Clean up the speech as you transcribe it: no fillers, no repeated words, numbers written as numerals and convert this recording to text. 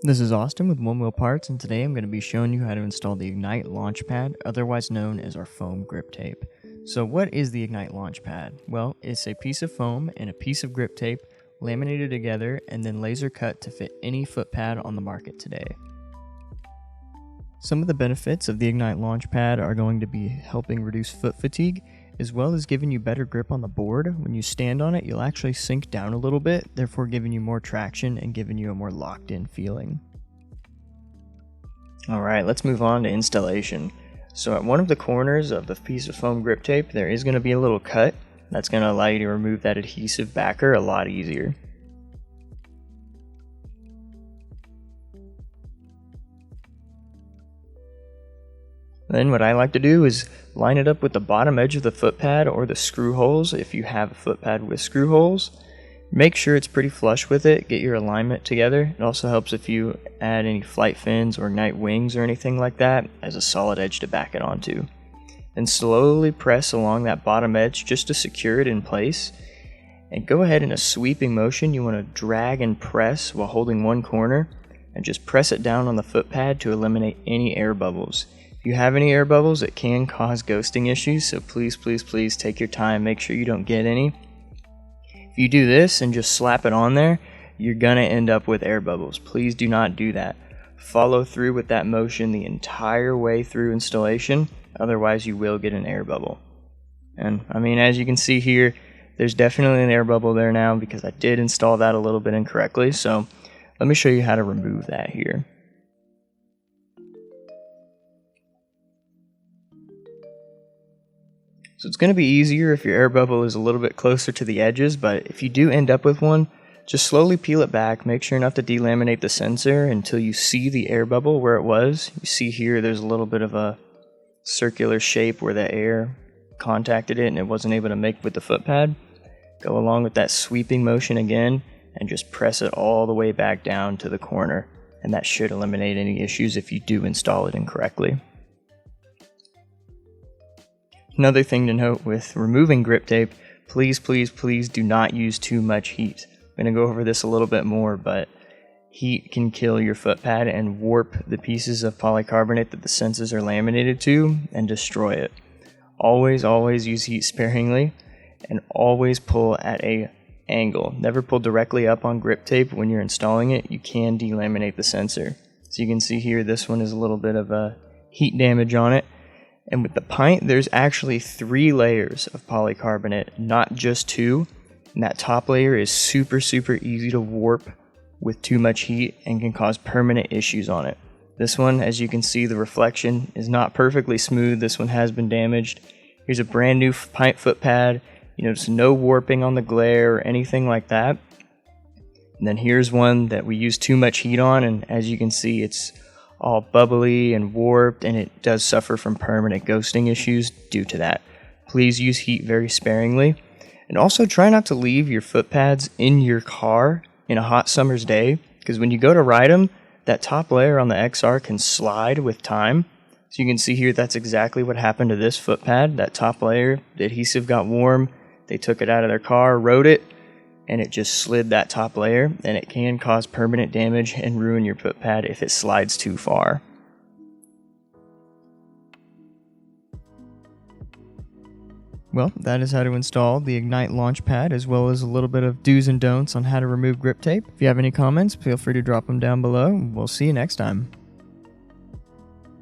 This is Austin with One Wheel Parts, and today I'm going to be showing you how to install the Ignite Launchpad, otherwise known as our foam grip tape. So what is the Ignite Launchpad? Well, it's a piece of foam and a piece of grip tape laminated together and then laser cut to fit any foot pad on the market today. Some of the benefits of the Ignite Launchpad are going to be helping reduce foot fatigue, as well as giving you better grip on the board. When you stand on it, you'll actually sink down a little bit, therefore giving you more traction and giving you a more locked in feeling. Alright, let's move on to installation. So at one of the corners of the piece of foam grip tape, there is going to be a little cut. That's going to allow you to remove that adhesive backer a lot easier. Then what I like to do is line it up with the bottom edge of the foot pad or the screw holes if you have a foot pad with screw holes. Make sure it's pretty flush with it, get your alignment together. It also helps if you add any flight fins or Ignite wings or anything like that as a solid edge to back it onto. Then slowly press along that bottom edge just to secure it in place. And go ahead in a sweeping motion, you want to drag and press while holding one corner and just press it down on the foot pad to eliminate any air bubbles. If you have any air bubbles, it can cause ghosting issues, so please take your time, make sure you don't get any. If you do this and just slap it on there, you're gonna end up with air bubbles. Please do not do that. Follow through with that motion the entire way through installation, otherwise you will get an air bubble. And I mean, as you can see here, there's definitely an air bubble there now because I did install that a little bit incorrectly, so let me show you how to remove that here. So it's going to be easier if your air bubble is a little bit closer to the edges, but if you do end up with one, just slowly peel it back. Make sure not to delaminate the sensor until you see the air bubble where it was. You see here there's a little bit of a circular shape where the air contacted it and it wasn't able to make with the foot pad. Go along with that sweeping motion again and just press it all the way back down to the corner, and that should eliminate any issues if you do install it incorrectly. Another thing to note with removing grip tape, please do not use too much heat. I'm going to go over this a little bit more, but heat can kill your foot pad and warp the pieces of polycarbonate that the sensors are laminated to and destroy it. Always use heat sparingly and always pull at an angle. Never pull directly up on grip tape when you're installing it. You can delaminate the sensor. So you can see here this one is a little bit of a heat damage on it. And with the pint, there's actually 3 layers of polycarbonate, not just 2. And that top layer is super easy to warp with too much heat and can cause permanent issues on it. This one, as you can see, the reflection is not perfectly smooth. This one has been damaged. Here's a brand new pint foot pad. You notice no warping on the glare or anything like that. And then here's one that we use too much heat on, and as you can see, it's all bubbly and warped, and it does suffer from permanent ghosting issues due to that. Please use heat very sparingly, and also try not to leave your foot pads in your car in a hot summer's day, because when you go to ride them, that top layer on the XR can slide with time. So you can see here that's exactly what happened to this foot pad. That top layer, the adhesive got warm, they took it out of their car, rode it, and it just slid that top layer, and it can cause permanent damage and ruin your foot pad if it slides too far. Well, that is how to install the Ignite Launchpad, as well as a little bit of do's and don'ts on how to remove grip tape. If you have any comments, feel free to drop them down below. We'll see you next time.